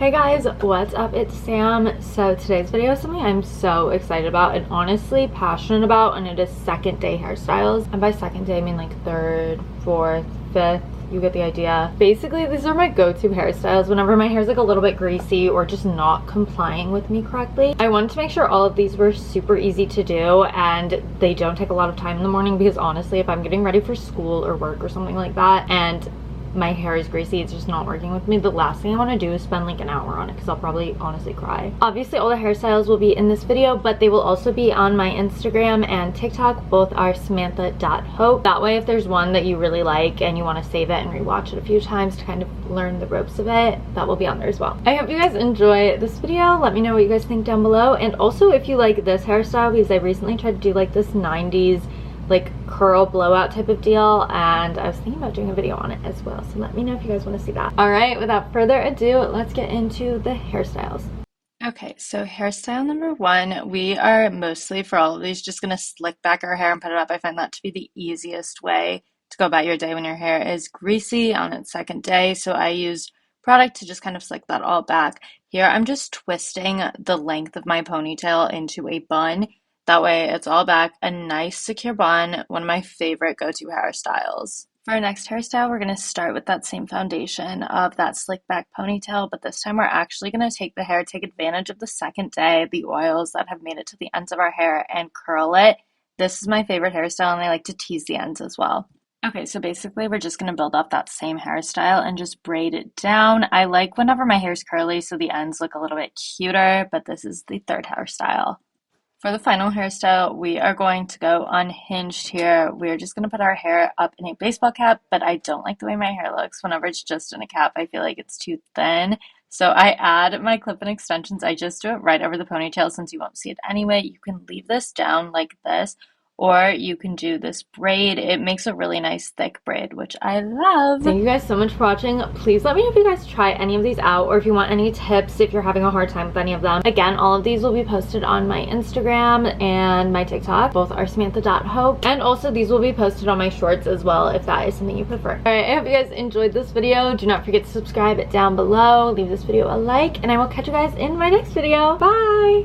Hey guys, what's up? It's Sam. So today's video is something I'm so excited about and honestly passionate about, and it is second day hairstyles. And by second day I mean like third, fourth, fifth, you get the idea. Basically these are my go-to hairstyles whenever my hair's like a little bit greasy or just not complying with me correctly. I wanted to make sure all of these were super easy to do and they don't take a lot of time in the morning, because honestly if I'm getting ready for school or work or something like that and my hair is greasy, it's just not working with me, the last thing I want to do is spend like an hour on it because I'll probably honestly cry. Obviously all the hairstyles will be in this video, but they will also be on my Instagram and TikTok. Both are samantha.hope. That way if there's one that you really like and you want to save it and rewatch it a few times to kind of learn the ropes of it, that will be on there as well. I hope you guys enjoy this video. Let me know what you guys think down below, and also if you like this hairstyle, because I recently tried to do like this 90s like curl blowout type of deal and I was thinking about doing a video on it as well, so let me know if you guys want to see that. All right, without further ado, let's get into the hairstyles. Okay, so hairstyle number one, we are mostly for all of these just gonna slick back our hair and put it up. I find that to be the easiest way to go about your day when your hair is greasy on its second day, so I use product to just kind of slick that all back. Here I'm just twisting the length of my ponytail into a bun. That way it's all back, a nice secure bun, one of my favorite go-to hairstyles. For our next hairstyle, we're going to start with that same foundation of that slick back ponytail, but this time we're actually going to take the hair, take advantage of the second day, the oils that have made it to the ends of our hair, and curl it. This is my favorite hairstyle and I like to tease the ends as well. Okay, so basically we're just going to build up that same hairstyle and just braid it down. I like whenever my hair's curly so the ends look a little bit cuter, but this is the third hairstyle. For the final hairstyle, we are going to go unhinged here. We're just going to put our hair up in a baseball cap, but I don't like the way my hair looks whenever it's just in a cap. I feel like it's too thin. So I add my clip-in extensions. I just do it right over the ponytail since you won't see it anyway. You can leave this down like this, or you can do this braid. It makes a really nice thick braid, which I love. Thank you guys so much for watching. Please let me know if you guys try any of these out, or if you want any tips if you're having a hard time with any of them. Again, all of these will be posted on my Instagram and my TikTok. Both are samantha.hope, and also these will be posted on my shorts as well if that is something you prefer. All right, I hope you guys enjoyed this video. Do not forget to subscribe down below, leave this video a like, and I will catch you guys in my next video. Bye.